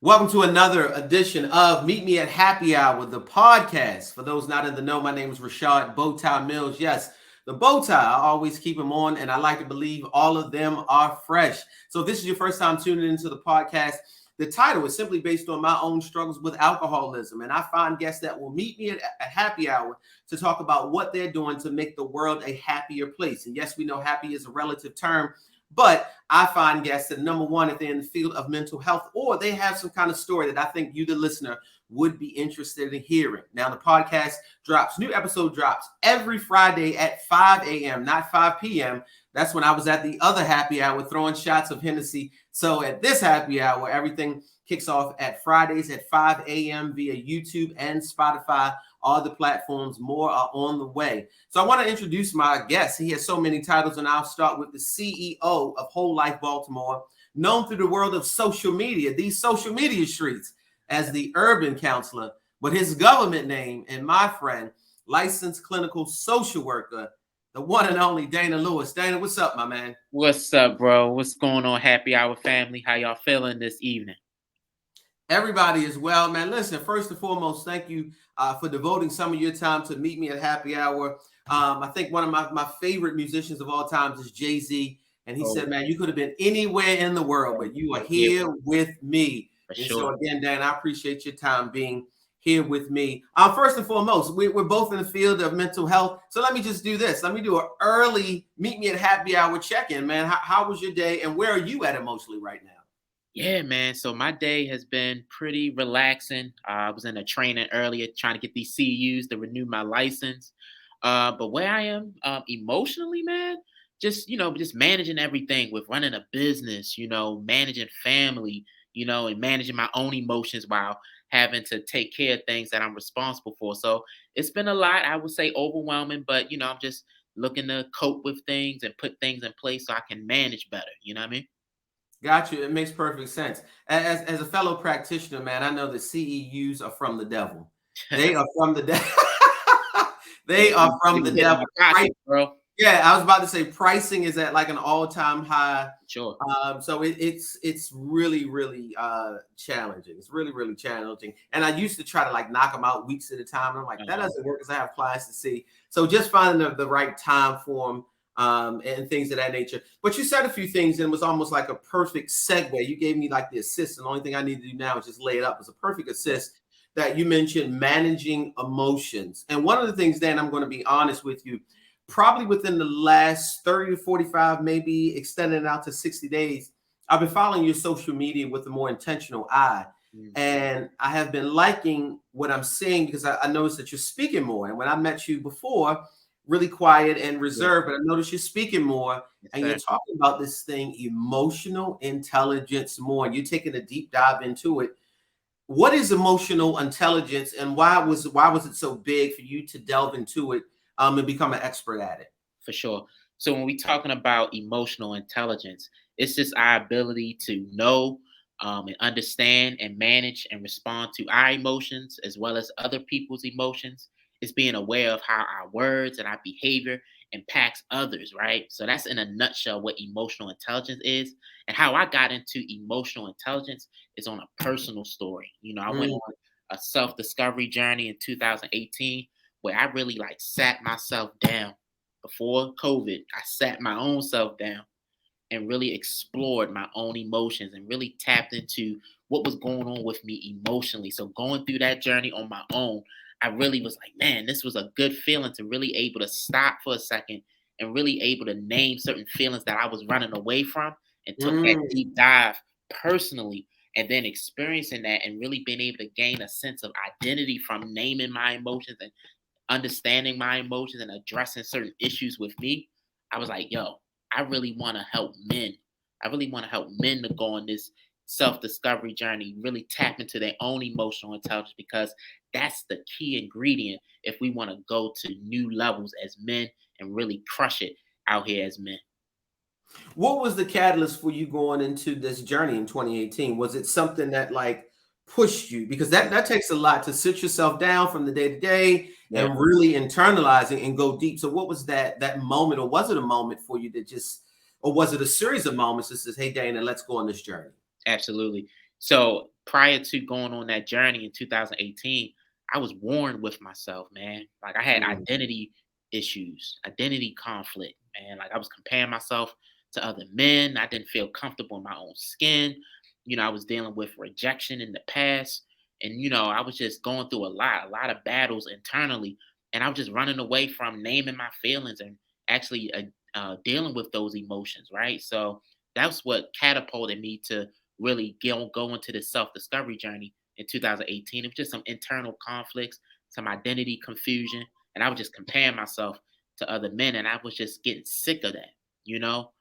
Welcome to another edition of Meet Me at Happy Hour, the podcast. For those not in the know, my name is Rashad Bowtie Mills. Yes, the bow tie, I always keep them on, and I like to believe all of them are fresh. So if this is your first time tuning into the podcast, the title is simply based on my own struggles with alcoholism, and I find guests that will meet me at happy hour to talk about what they're doing to make the world a happier place. And yes, we know happy is a relative term, but I find guests that, number one, if they're in the field of mental health or they have some kind of story that I think you, the listener, would be interested in hearing. Now, the podcast new episode drops every Friday at 5 a.m., not 5 p.m. That's when I was at the other happy hour throwing shots of Hennessy. So at this happy hour, everything kicks off at Fridays at 5 a.m. via YouTube and Spotify. All the platforms, more are on the way. So I want to introduce my guest. He has so many titles, and I'll start with the CEO of Whole Life Baltimore, known through the world of social media, these social media streets, as the urban counselor, but his government name, and my friend, licensed clinical social worker, the one and only Dana Lewis. Dana, what's up, my man? What's up, bro? What's going on, Happy Hour family? How y'all feeling this evening? Everybody is well, man. Listen, first and foremost, thank you for devoting some of your time to meet me at happy hour. I think one of my favorite musicians of all times is Jay-Z. And he said, man, you could have been anywhere in the world, but you are here with me. For And sure. so again, Dan, I appreciate your time being here with me. First and foremost, we're both in the field of mental health. So let me just do this. Let me do an early meet me at happy hour check-in, man. How was your day and where are you at emotionally right now? Yeah, man. So my day has been pretty relaxing. I was in a training earlier trying to get these CUs to renew my license. But where I am emotionally, man, just managing everything with running a business, managing family, and managing my own emotions while having to take care of things that I'm responsible for. So it's been a lot, I would say overwhelming, but I'm just looking to cope with things and put things in place so I can manage better. You know what I mean? Got you. It makes perfect sense. As a fellow practitioner, man, I know the CEUs are from the devil. They are from the devil. They are from the Hit in devil. my Right? pocket, bro. Yeah, I was about to say pricing is at like an all-time high. Sure. So it's really, really challenging. It's really, really challenging. And I used to try to like knock them out weeks at a time. And I'm like, that doesn't work because I have clients to see. So just finding the right time for them and things of that nature. But you said a few things and it was almost like a perfect segue. You gave me like the assist. And the only thing I need to do now is just lay it up. It's a perfect assist that you mentioned managing emotions. And one of the things, Dan, I'm going to be honest with you, probably within the last 30 to 45, maybe extending it out to 60 days, I've been following your social media with a more intentional eye. And I have been liking what I'm seeing because I noticed that you're speaking more. And when I met you before, really quiet and reserved, but I noticed you're speaking more and you're talking about this thing, emotional intelligence more. And you're taking a deep dive into it. What is emotional intelligence and why was it so big for you to delve into it and become an expert at it? For sure. So when we talking about emotional intelligence, it's just our ability to know and understand and manage and respond to our emotions as well as other people's emotions. It's being aware of how our words and our behavior impacts others, right? So that's in a nutshell what emotional intelligence is. And how I got into emotional intelligence is on a personal story. I went on a self-discovery journey in 2018 where I really like sat myself down before COVID. I sat my own self down and really explored my own emotions and really tapped into what was going on with me emotionally. So going through that journey on my own, I really was like, man, this was a good feeling to really able to stop for a second and really able to name certain feelings that I was running away from and took that deep dive personally and then experiencing that and really being able to gain a sense of identity from naming my emotions and understanding my emotions and addressing certain issues with me. I was like, yo, I really want to help men. I really want to help men to go on this self-discovery journey, really tap into their own emotional intelligence because that's the key ingredient if we want to go to new levels as men and really crush it out here as men. What was the catalyst for you going into this journey in 2018? Was it something that like pushed you? Because that takes a lot to sit yourself down from the day to day Yeah. and really internalize it and go deep. So what was that moment, or was it a moment for you that just, or was it a series of moments that says, hey Dana, let's go on this journey? Absolutely. So prior to going on that journey in 2018, I was warned with myself, man. Like I had Mm. identity issues, identity conflict, man. Like I was comparing myself to other men. I didn't feel comfortable in my own skin. I was dealing with rejection in the past. And, I was just going through a lot of battles internally. And I was just running away from naming my feelings and actually dealing with those emotions, right? So that's what catapulted me to really go into this self discovery journey in 2018. It was just some internal conflicts, some identity confusion, and I was just comparing myself to other men, and I was just getting sick of that, you know.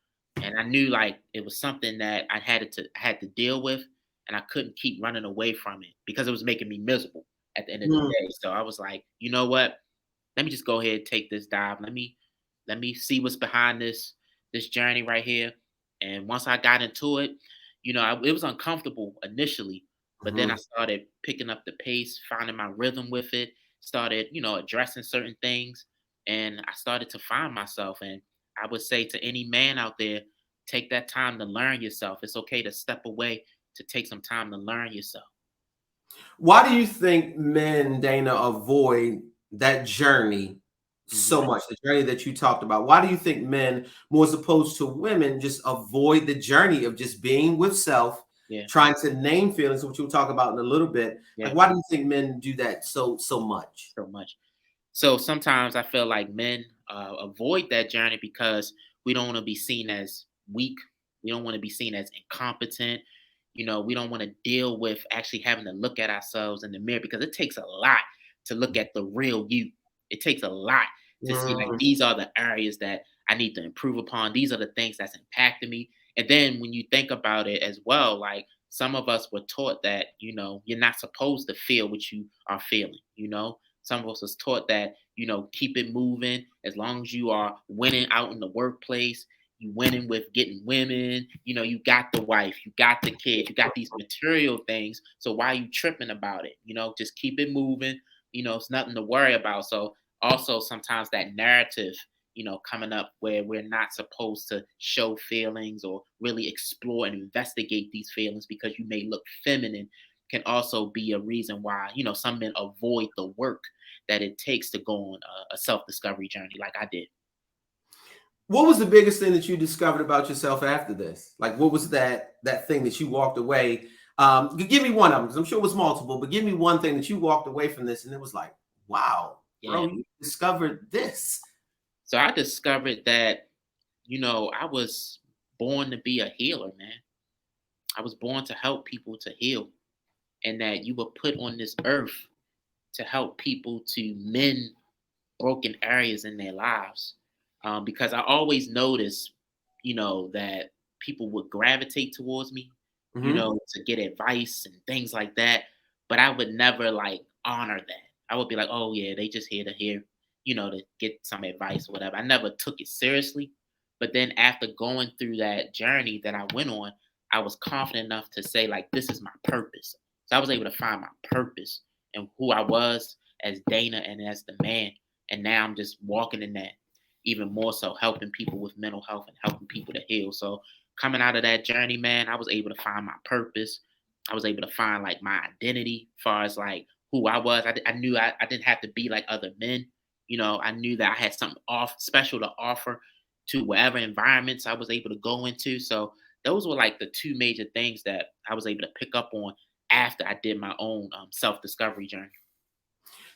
And I knew like it was something that I had to deal with, and I couldn't keep running away from it because it was making me miserable at the end of the Mm. day. So I was like, you know what? Let me just go ahead and take this dive. Let me see what's behind this journey right here. And once I got into it, it was uncomfortable initially, but then I Mhm. started picking up the pace, finding my rhythm with it, started, addressing certain things, and I started to find myself. And I would say to any man out there, take that time to learn yourself. It's okay to step away, to take some time to learn yourself. Why do you think men, Dana, avoid that journey Hmm. so much? The journey that you talked about. Why do you think men, more as opposed to women, just avoid the journey of just being with self, Yeah, trying to name feelings, which we'll talk about in a little bit? Like, yeah, why do you think men do that so much? so much. So sometimes I feel like men avoid that journey because we don't want to be seen as weak. We don't want to be seen as incompetent. We don't want to deal with actually having to look at ourselves in the mirror because it takes a lot to look at the real you. It takes a lot to see like Mm. these are the areas that I need to improve upon. These are the things that's impacting me. And then when you think about it as well, like some of us were taught that, you're not supposed to feel what you are feeling. Some of us was taught that, keep it moving as long as you are winning out in the workplace, you winning with getting women, you got the wife, you got the kid, you got these material things. So why are you tripping about it? Just keep it moving. It's nothing to worry about. So also sometimes that narrative, coming up where we're not supposed to show feelings or really explore and investigate these feelings because you may look feminine can also be a reason why, some men avoid the work that it takes to go on a self discovery journey like I did. What was the biggest thing that you discovered about yourself after this? Like, what was that thing that you walked away? Give me one of them, because I'm sure it was multiple, but give me one thing that you walked away from this, and it was like, wow, Yeah. bro, you discovered this. So I discovered that, I was born to be a healer, man. I was born to help people to heal, and that you were put on this earth to help people to mend broken areas in their lives. Because I always noticed, that people would gravitate towards me, Hmm. to get advice and things like that. But I would never like honor that. I would be like, oh yeah, they just here to hear, to get some advice or whatever. I never took it seriously. But then after going through that journey that I went on, I was confident enough to say, like, this is my purpose. So I was able to find my purpose and who I was as Dana and as the man. And now I'm just walking in that even more so, helping people with mental health and helping people to heal. So coming out of that journey, man, I was able to find my purpose. I was able to find like my identity as far as like who I was. I knew I didn't have to be like other men. I knew that I had something off special to offer to whatever environments I was able to go into. So those were like the two major things that I was able to pick up on after I did my own self discovery journey.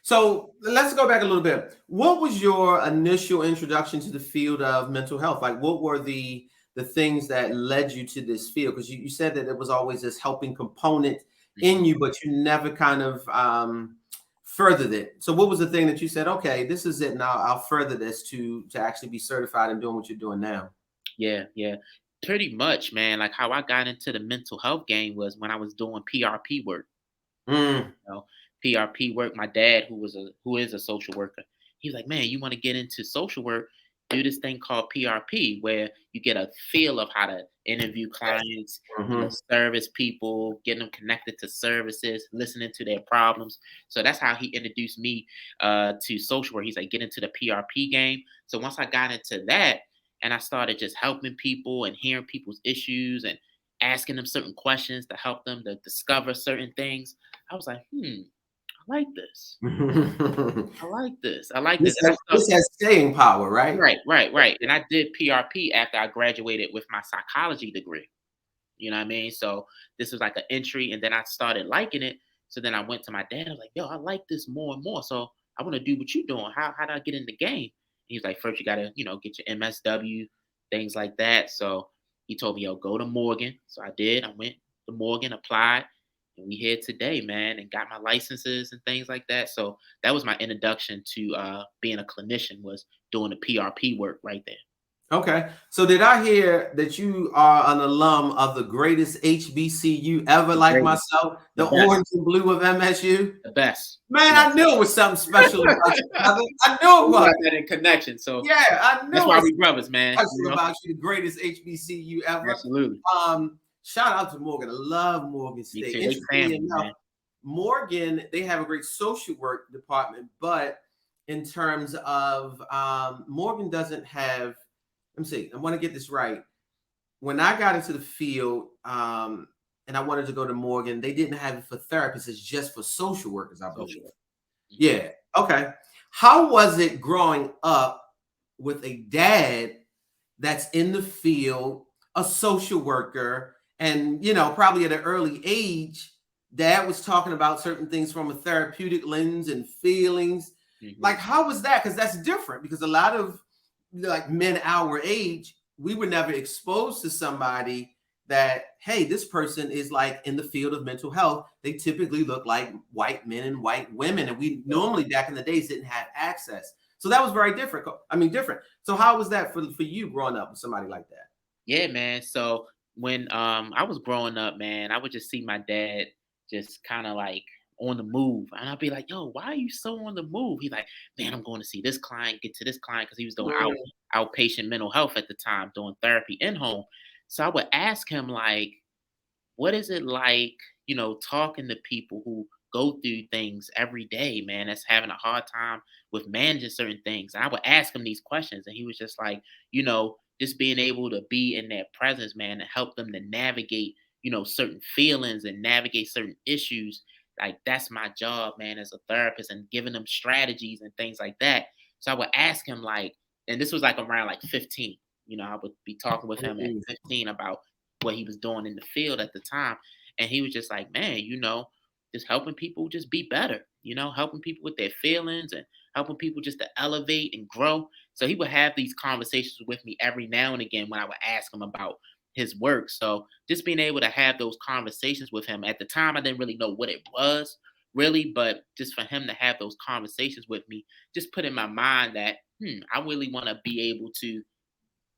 So let's go back a little bit. What was your initial introduction to the field of mental health? Like, what were the things that led you to this field? Because you said that it was always this helping component in Mhm. you, but you never kind of furthered it. So, what was the thing that you said, okay, this is it, now I'll further this to actually be certified and doing what you're doing now? Yeah, yeah. Pretty much, man. Like how I got into the mental health game was when I was doing PRP work. Mm. PRP work. My dad, who is a social worker, he was like, "Man, you want to get into social work? Do this thing called PRP, where you get a feel of how to interview Yes. clients, Hmm. service people, get them connected to services, listening to their problems." So that's how he introduced me to social work. He's like, "Get into the PRP game." So once I got into that, and I started just helping people and hearing people's issues and asking them certain questions to help them to discover certain things. I was like, I like this. I like this. I like this. And I This has staying power, right? right. And I did PRP after I graduated with my psychology degree. You know what I mean? So this was like an entry, and then I started liking it. So then I went to my dad. I was like, "Yo, I like this more and more. So I want to do what you're doing. How do I get in the game?" He was like, "First, you gotta, get your MSW, things like that." So he told me, "Yo, go to Morgan." So I did. I went to Morgan, applied, and we here today, man, and got my licenses and things like that. So that was my introduction to being a clinician, was doing the PRP work right there. Okay. So did I hear that you are an alum of the greatest HBCU ever, The like greatest, myself, the the best, orange and blue of MSU? the best. Man, Yeah. I knew it was something special about you, brother. I knew it We was. got that in connection. So Yeah, I that's knew it why was we brothers, man. special about you, the greatest HBCU ever. Absolutely. Shout out to Morgan. I love Morgan Me State. too. They Interestingly family, enough, man. Morgan, they have a great social work department, but in terms of Morgan doesn't have, let me see, I want to get this right. When I got into the field and I wanted to go to Morgan, they didn't have it for therapists, it's just for social workers, I believe. Social. Yeah. Okay. How was it growing up with a dad that's in the field, a social worker, and probably at an early age, dad was talking about certain things from a therapeutic lens and feelings. Like, how was that? Because that's different. Because a lot of like men our age, we were never exposed to somebody that, hey, this person is like in the field of mental health. They typically look like white men and white women, and we normally back in the days didn't have access. So that was very different. I mean, different. So how was that for you growing up with somebody like that? Yeah, man. So when I was growing up, man, I would just see my dad just kind of like on the move. And I'd be like, "Yo, why are you so on the move?" He's like, "Man, I'm going to see this client, get to this client," because he was doing outpatient mental health at the time, doing therapy in home. So I would ask him like, what is it like, talking to people who go through things every day, man, that's having a hard time with managing certain things? And I would ask him these questions, and he was just like, just being able to be in their presence, man, and help them to navigate, certain feelings and navigate certain issues. Like, that's my job, man, as a therapist, and giving them strategies and things like that. So I would ask him, like, and this was like around like 15. I would be talking with him at 15 about what he was doing in the field at the time. And he was just like, man, just helping people just be better, helping people with their feelings and helping people just to elevate and grow. So he would have these conversations with me every now and again when I would ask him about his work. So just being able to have those conversations with him at the time, I didn't really know what it was really, but just for him to have those conversations with me, just put in my mind that, I really want to be able to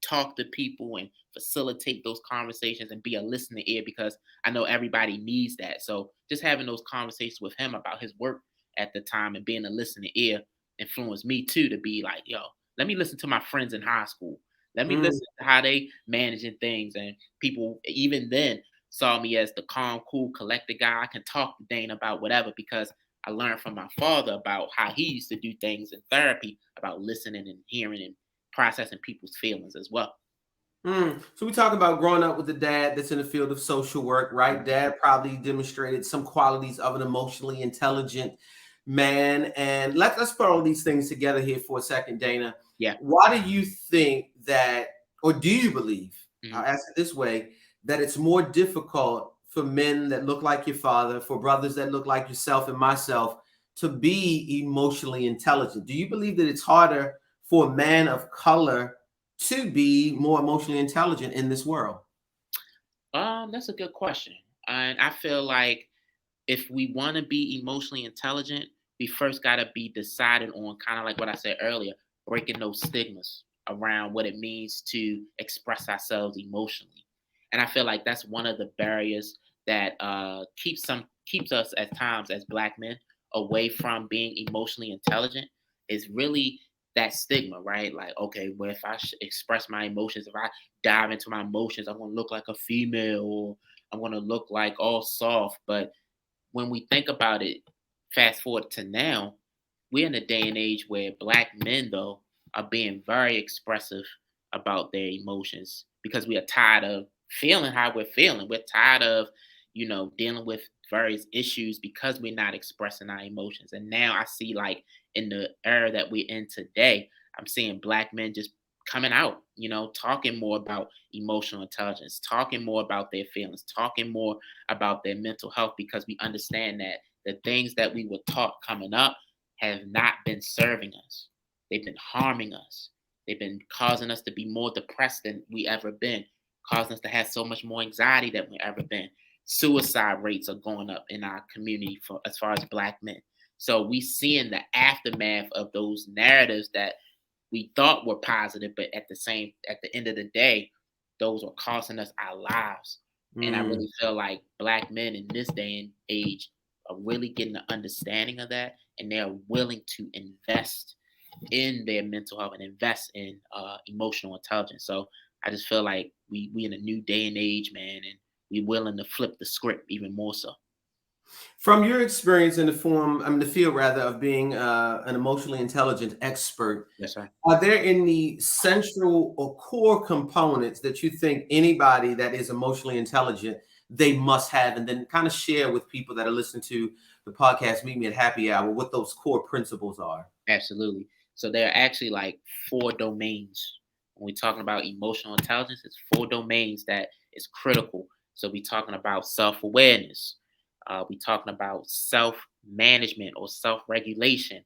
talk to people and facilitate those conversations and be a listening ear, because I know everybody needs that. So just having those conversations with him about his work at the time and being a listening ear influenced me too to be like, yo, let me listen to my friends in high school. Let me listen to how they managing things. And people even then saw me as the calm, cool, collected guy. I can talk to Dane about whatever because I learned from my father about how he used to do things in therapy, about listening and hearing and processing people's feelings as well. So we talk about growing up with a dad that's in the field of social work, right? Dad probably demonstrated some qualities of an emotionally intelligent man. And let's put all these things together here for a second, Dana. Yeah. Why do you think that, or do you believe, I'll Mhm. ask it this way, that it's more difficult for men that look like your father, for brothers that look like yourself and myself, to be emotionally intelligent? Do you believe that it's harder for a man of color to be more emotionally intelligent in this world? That's a good question. And I feel like if we want to be emotionally intelligent, we first got to be decided on, kind of like what I said earlier, breaking those stigmas around what it means to express ourselves emotionally. And I feel like that's one of the barriers that keeps us at times as Black men away from being emotionally intelligent, is really that stigma, right? Like, okay, well, if I express my emotions, if I dive into my emotions, I'm gonna look like a female, or I'm gonna look like all soft. But when we think about it, fast forward to now, we're in a day and age where Black men, though, are being very expressive about their emotions because we are tired of feeling how we're feeling. We're tired of, dealing with various issues because we're not expressing our emotions. And now I see, like, in the era that we're in today, I'm seeing Black men just coming out, talking more about emotional intelligence, talking more about their feelings, talking more about their mental health, because we understand that the things that we were taught coming up have not been serving us. They've been harming us. They've been causing us to be more depressed than we ever been, causing us to have so much more anxiety than we ever been. Suicide rates are going up in our community for as far as Black men. So we seeing the aftermath of those narratives that we thought were positive, but at the end of the day, those are costing us our lives. And I Mm. really feel like Black men in this day and age are really getting an understanding of that, and they're willing to invest in their mental health and invest in emotional intelligence. So I just feel like we in a new day and age, man, and we willing to flip the script even more so. From your experience in the field rather, of being an emotionally intelligent expert, Yes, sir. are there any central or core components that you think anybody that is emotionally intelligent they must have, and then kind of share with people that are listening to the podcast Meet Me at Happy Hour what those core principles are? Absolutely. So there are actually like four domains. When we're talking about emotional intelligence, it's four domains that is critical. So we're talking about self-awareness. We're talking about self-management or self-regulation.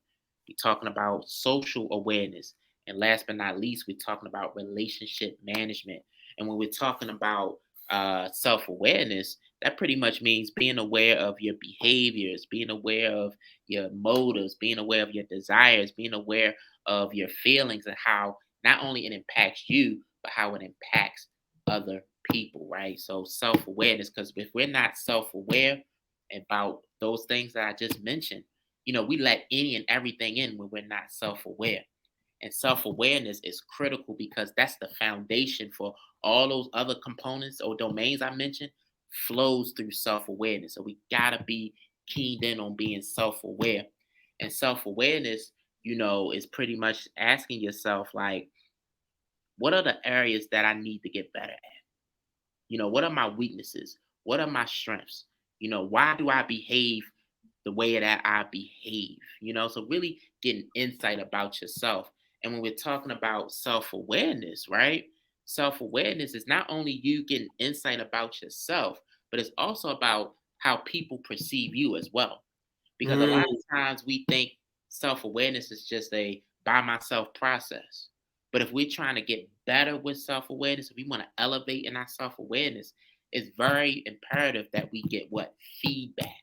We're talking about social awareness. And last but not least, we're talking about relationship management. And when we're talking about self-awareness, that pretty much means being aware of your behaviors, being aware of your motives, being aware of your desires, being aware of your feelings, and how not only it impacts you, but how it impacts other people, right? So self awareness, because if we're not self aware about those things that I just mentioned, we let any and everything in when we're not self aware. And self awareness is critical because that's the foundation for all those other components or domains I mentioned, flows through self awareness. So we got to be keyed in on being self aware. And self awareness, is pretty much asking yourself, like, what are the areas that I need to get better at? What are my weaknesses? What are my strengths? Why do I behave the way that I behave? So really getting insight about yourself. And when we're talking about self awareness, right? Self awareness is not only you getting insight about yourself, but it's also about how people perceive you as well. Because a lot Mm. of times we think self awareness is just a by myself process. But if we're trying to get better with self awareness, if we want to elevate in our self awareness, it's very imperative that we get what? Feedback.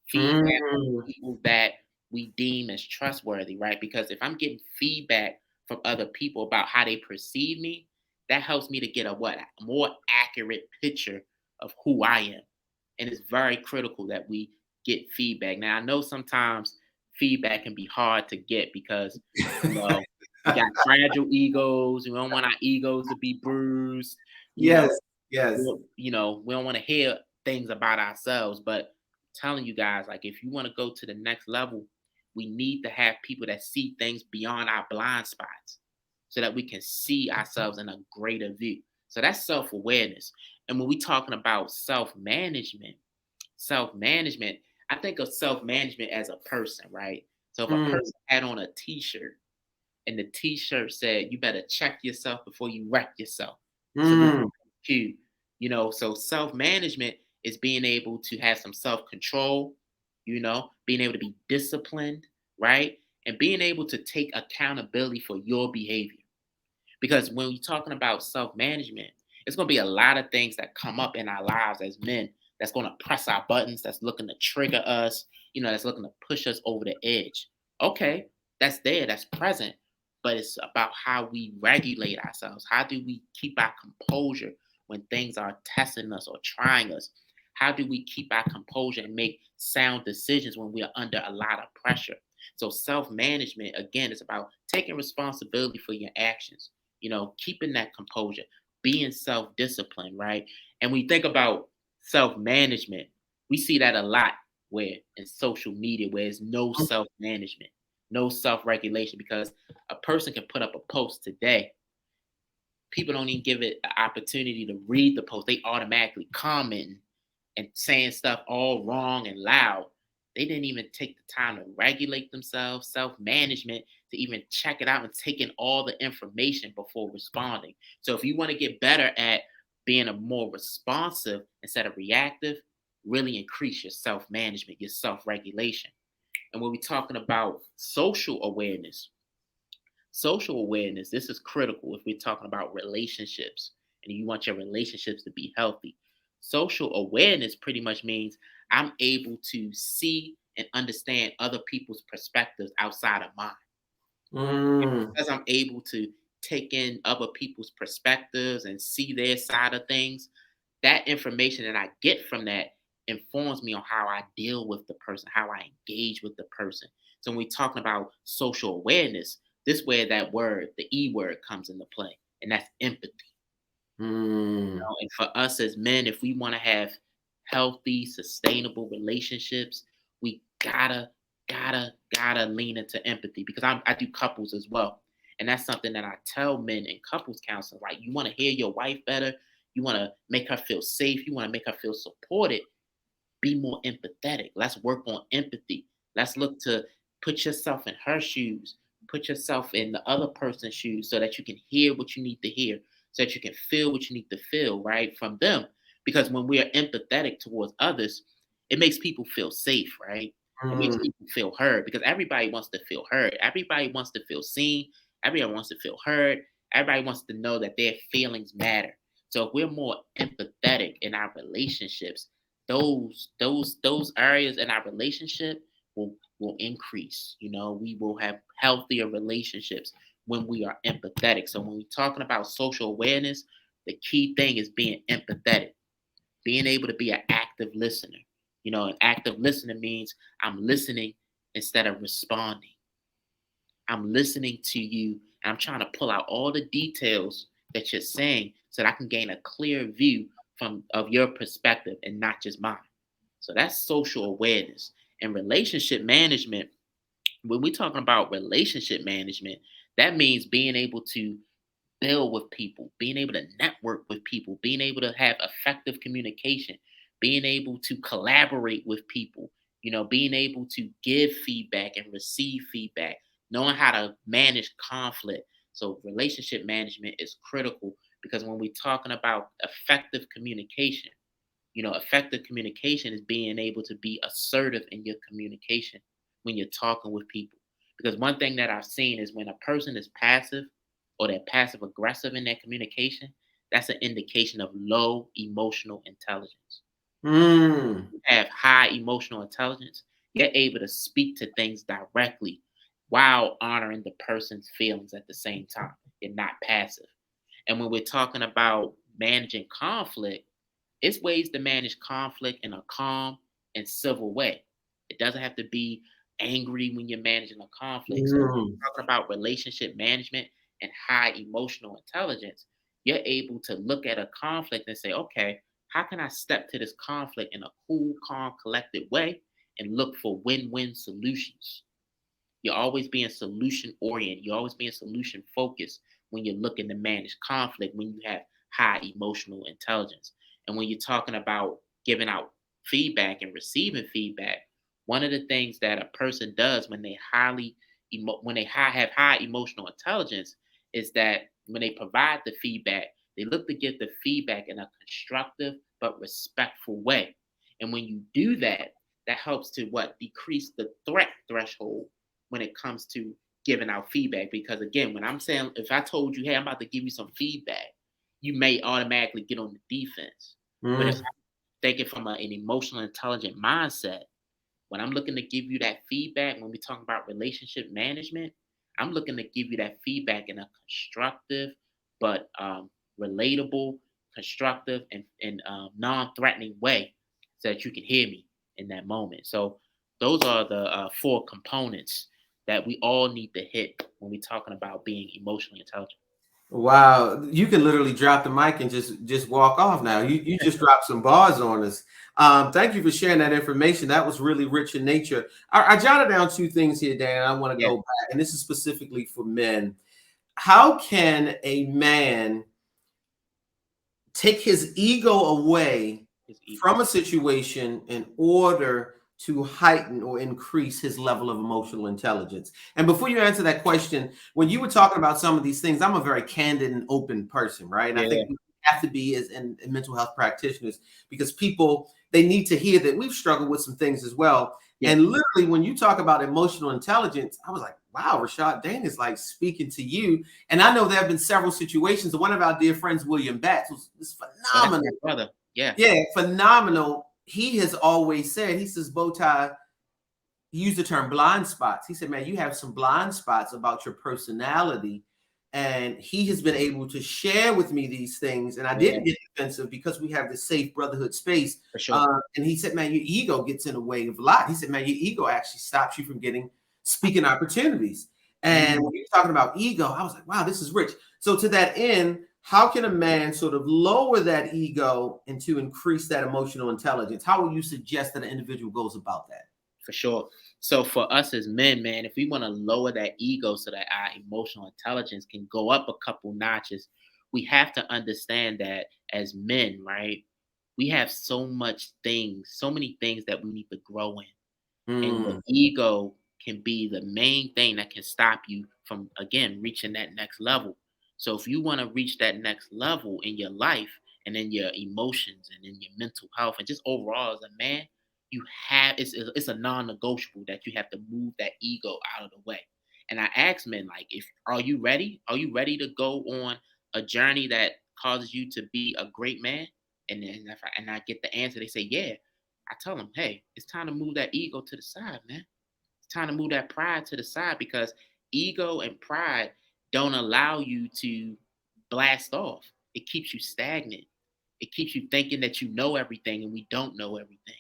Feedback from Mm. people that we deem as trustworthy, right? Because if I'm getting feedback from other people about how they perceive me, that helps me to get a what? A more accurate picture of who I am. And it's very critical that we get feedback. Now, I know sometimes feedback can be hard to get because, you know, we got fragile egos. We don't want our egos to be bruised. You know, Yes, yes. we don't want to hear things about ourselves. But I'm telling you guys, like, if you want to go to the next level, we need to have people that see things beyond our blind spots so that we can see ourselves in a greater view. So that's self awareness. And when we're talking about self management, I think of self management as a person, right? So if a Mm. person had on a t shirt and the t shirt said, you better check yourself before you wreck yourself. Salute Mm. you. So self management is being able to have some self control, being able to be disciplined, right? And being able to take accountability for your behavior. Because when we're talking about self management, it's going to be a lot of things that come up in our lives as men that's going to press our buttons, that's looking to trigger us, that's looking to push us over the edge. Okay, that's there, that's present, but it's about how we regulate ourselves. How do we keep our composure when things are testing us or trying us? How do we keep our composure and make sound decisions when we are under a lot of pressure? So, self management, again, is about taking responsibility for your actions, keeping that composure, being self disciplined, right? And we think about self management, we see that a lot where in social media, where there's no self management, no self regulation, because a person can put up a post today people don't even give it an opportunity to read the post. They automatically comment and saying stuff all wrong and loud. They didn't even take the time to regulate themselves, self-management, to even check it out and take in all the information before responding. So if you want to get better at being a more responsive instead of reactive, really increase your self-management, your self-regulation. And when we're talking about social awareness, this is critical if we're talking about relationships and you want your relationships to be healthy. Social awareness pretty much means I'm able to see and understand other people's perspectives outside of mine. Mm. Because I'm able to take in other people's perspectives and see their side of things, that information that I get from that informs me on how I deal with the person, how I engage with the person. So when we're talking about social awareness, this where that word, the E word, comes into play, and that's empathy. Mm. And for us as men, if we want to have healthy, sustainable relationships, we gotta lean into empathy because I do couples as well. And that's something that I tell men in couples counseling. Like, you want to hear your wife better, you want to make her feel safe, you want to make her feel supported, be more empathetic. Let's work on empathy. Let's look to put yourself in her shoes, put yourself in the other person's shoes so that you can hear what you need to hear, so that you can feel what you need to feel, right, from them. Because when we are empathetic towards others, it makes people feel safe, right? It makes Mm. people feel heard because everybody wants to feel heard. Everybody wants to feel seen. Everybody wants to feel heard. Everybody wants to know that their feelings matter. So if we're more empathetic in our relationships, those areas in our relationship will increase. We will have healthier relationships when we are empathetic. So when we're talking about social awareness, the key thing is being empathetic, being able to be an active listener. An active listener means I'm listening instead of responding. I'm listening to you and I'm trying to pull out all the details that you're saying so that I can gain a clear view of your perspective and not just mine. So that's social awareness. And relationship management, when we're talking about relationship management, that means being able to build with people, being able to network with people, being able to have effective communication, being able to collaborate with people, being able to give feedback and receive feedback, knowing how to manage conflict. So relationship management is critical because when we're talking about effective communication is being able to be assertive in your communication when you're talking with people. Because one thing that I've seen is when a person is passive or they're passive aggressive in their communication, that's an indication of low emotional intelligence. Mm. You have high emotional intelligence, you're able to speak to things directly while honoring the person's feelings at the same time. You're not passive. And when we're talking about managing conflict, it's ways to manage conflict in a calm and civil way. It doesn't have to be angry when you're managing a conflict. So, Mm. talking about relationship management and high emotional intelligence, you're able to look at a conflict and say, okay, how can I step to this conflict in a cool, calm, collected way and look for win win solutions? You're always being solution oriented. You're always being solution focused when you're looking to manage conflict, when you have high emotional intelligence. And when you're talking about giving out feedback and receiving feedback, one of the things that a person does when have high emotional intelligence is that when they provide the feedback, they look to give the feedback in a constructive but respectful way. And when you do that, that helps to decrease the threat threshold when it comes to giving out feedback. Because again, when I'm saying, if I told you, hey, I'm about to give you some feedback, you may automatically get on the defense. But if Mm. I'm thinking from an emotional intelligent mindset, when I'm looking to give you that feedback, when we talk about relationship management, I'm looking to give you that feedback in a constructive but relatable, constructive, and non-threatening way so that you can hear me in that moment. So those are the four components that we all need to hit when we're talking about being emotionally intelligent. Wow, you can literally drop the mic and just walk off now. You just dropped some bars on us. Thank you for sharing that information. That was really rich in nature. I jotted down two things here, Dan. I want to Yeah. go back, and this is specifically for men. How can a man take his ego away His ego. from a situation in order to heighten or increase his level of emotional intelligence. And before you answer that question, when you were talking about some of these things, I'm a very candid and open person, right? And I Yeah. think we have to be as in mental health practitioners, because people, they need to hear that we've struggled with some things as well. Yeah. And literally, when you talk about emotional intelligence, I was like, wow, Rashad Dane is like speaking to you. And I know there have been several situations. One of our dear friends, William Batts, was Oh, that's phenomenal. my brother. Yeah. Yeah, phenomenal. He has always said, he says, Bowtie, he used the term blind spots. He said, man, you have some blind spots about your personality. And he has been able to share with me these things. And I Yeah. didn't get defensive because we have this safe brotherhood space. For sure. And he said, man, your ego gets in the way of a lot. He said, man, your ego actually stops you from getting speaking opportunities. And when he was talking about ego, I was like, wow, this is rich. So to that end, how can a man sort of lower that ego and to increase that emotional intelligence? How would you suggest that an individual goes about that? For sure. So for us as men, man, if we want to lower that ego so that our emotional intelligence can go up a couple notches, we have to understand that as men, right? We have so many things that we need to grow in. And your Mm, ego can be the main thing that can stop you from, again, reaching that next level. So if you want to reach that next level in your life and in your emotions and in your mental health and just overall as a man, you have it's a non-negotiable that you have to move that ego out of the way. And I ask men, like, if are you ready? Are you ready to go on a journey that causes you to be a great man? And then if I get the answer, they say, yeah. I tell them, hey, it's time to move that ego to the side, man. It's time to move that pride to the side, because ego and pride don't allow you to blast off. It keeps you stagnant. It keeps you thinking that you know everything and we don't know everything.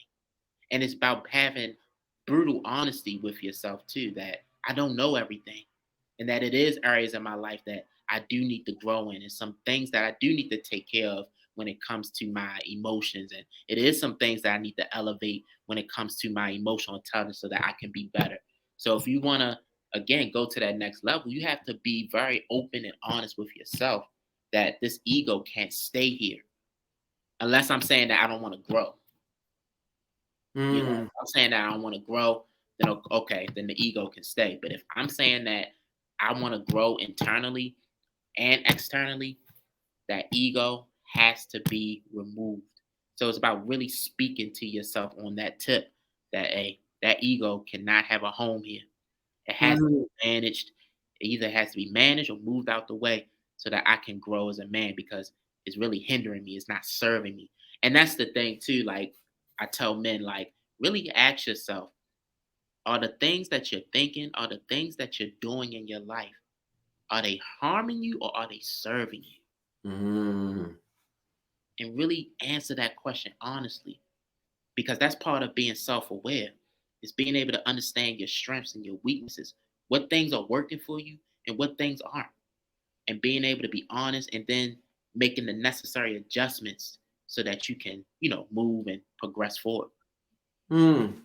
And it's about having brutal honesty with yourself too, that I don't know everything. And that it is areas in my life that I do need to grow in, and some things that I do need to take care of when it comes to my emotions. And it is some things that I need to elevate when it comes to my emotional intelligence so that I can be better. So if you want to, again, go to that next level, you have to be very open and honest with yourself that this ego can't stay here unless I'm saying that I don't want to grow. You know, if mm, I'm saying that I don't want to grow, then okay, then the ego can stay. But if I'm saying that I want to grow internally and externally, that ego has to be removed. So it's about really speaking to yourself on that tip that that ego cannot have a home here. It has to mm. be managed. It either has to be managed or moved out the way so that I can grow as a man, because it's really hindering me. It's not serving me. And that's the thing too. Like I tell men, like really ask yourself, are the things that you're thinking, are the things that you're doing in your life, are they harming you or are they serving you? Mm. And really answer that question honestly, because that's part of being self-aware, is being able to understand your strengths and your weaknesses, what things are working for you and what things aren't, and being able to be honest and then making the necessary adjustments so that you can, move and progress forward. Mm.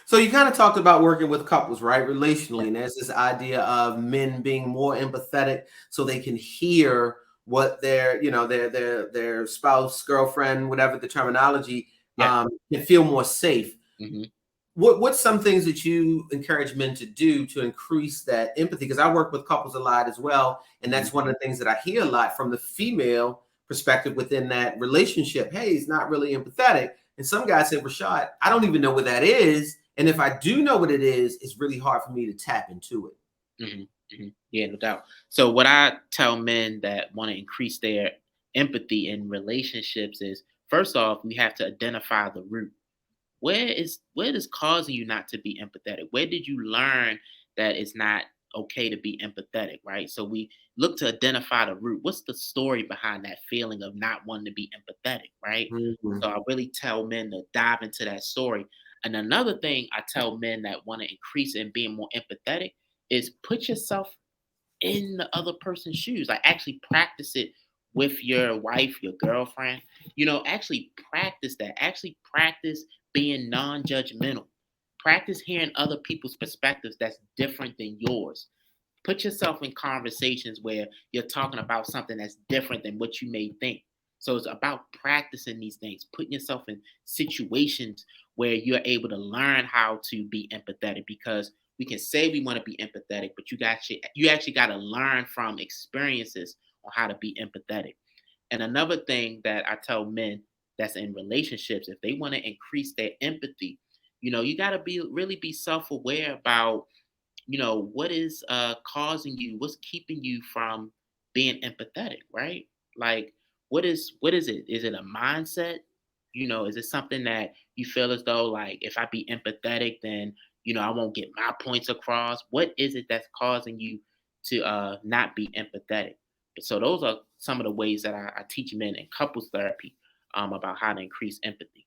So you kind of talked about working with couples, right? Relationally, Yeah. and there's this idea of men being more empathetic so they can hear what their spouse, girlfriend, whatever the terminology, Yeah. can feel more safe. Hmm. What's some things that you encourage men to do to increase that empathy? Because I work with couples a lot as well, and Hmm. that's one of the things that I hear a lot from the female perspective within that relationship. Hey, he's not really empathetic, and some guys say, Rashad, I don't even know what that is, and if I do know what it is, it's really hard for me to tap into it. Hmm. Hmm. Yeah, no doubt. So what I tell men that want to increase their empathy in relationships is, first off, we have to identify the root. Where is causing you not to be empathetic? Where did you learn that it's not okay to be empathetic, right? So we look to identify the root. What's the story behind that feeling of not wanting to be empathetic, right? Mhm. So I really tell men to dive into that story. And another thing I tell men that want to increase in being more empathetic is put yourself in the other person's shoes. Like actually practice it with your wife, your girlfriend. Actually practice that. Actually practice being non-judgmental. Practice hearing other people's perspectives that's different than yours. Put yourself in conversations where you're talking about something that's different than what you may think. So it's about practicing these things, putting yourself in situations where you're able to learn how to be empathetic, because we can say we want to be empathetic, but you actually got to learn from experiences on how to be empathetic. And another thing that I tell men that's in relationships, if they want to increase their empathy, you got to be self-aware about, what is causing you, what's keeping you from being empathetic, right? Like, what is it? Is it a mindset? Is it something that you feel as though, like, if I be empathetic, then I won't get my points across? What is it that's causing you to not be empathetic? So those are some of the ways that I teach men in couples therapy, about how to increase empathy.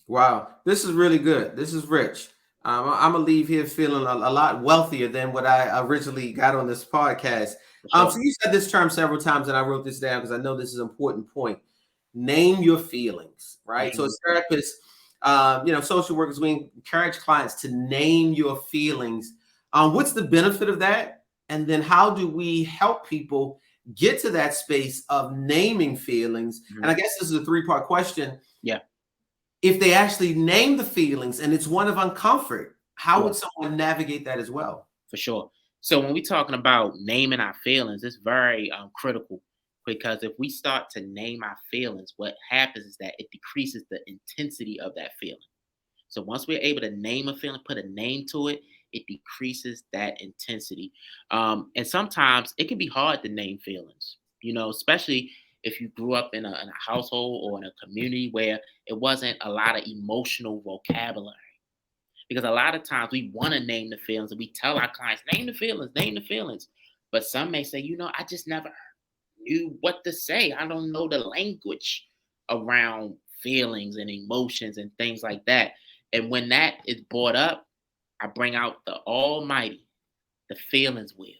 Wow, this is really good. This is rich. I'm gonna leave here feeling a lot wealthier than what I originally got on this podcast. For sure. So you said this term several times, and I wrote this down because I know this is an important point. Name your feelings, right? So Name as therapists, social workers, we encourage clients to name your feelings. What's the benefit of that? And then how do we help people get to that space of naming feelings? And Mhm. I guess this is a three-part question. Yeah. If they actually name the feelings and it's one of uncomfort, how Yeah. would someone navigate that as well? For sure. So when we're talking about naming our feelings, it's very critical, because if we start to name our feelings, what happens is that it decreases the intensity of that feeling. So once we're able to name a feeling, put a name to it, it decreases that intensity. And sometimes it can be hard to name feelings, especially if you grew up in a household or in a community where it wasn't a lot of emotional vocabulary. Because a lot of times we want to name the feelings and we tell our clients, name the feelings, name the feelings. But some may say, I just never knew what to say. I don't know the language around feelings and emotions and things like that. And when that is brought up, I bring out the Almighty, the feelings wheel.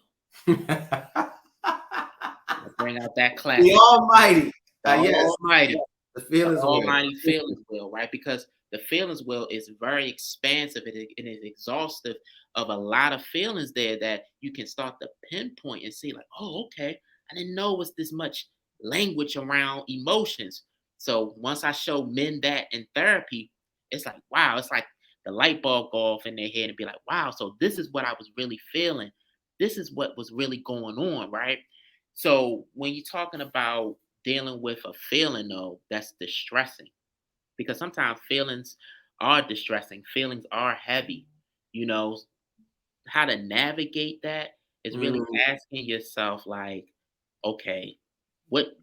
The I bring out that classic, Almighty. the Yes, Almighty. the The feelings will. almighty feelings wheel, right? Because the feelings wheel is very expansive, and it is exhaustive of a lot of feelings there that you can start to pinpoint and see, like, oh, okay, I didn't know it was this much language around emotions. So once I show men that in therapy, it's like, wow, it's like the light bulb go off in their head and be like, wow, so this is what I was really feeling. This is what was really going on, right? So when you're talking about dealing with a feeling, though, that's distressing, because sometimes feelings are distressing, feelings are heavy. you know how to navigate that is really Mm, asking yourself, like, okay, what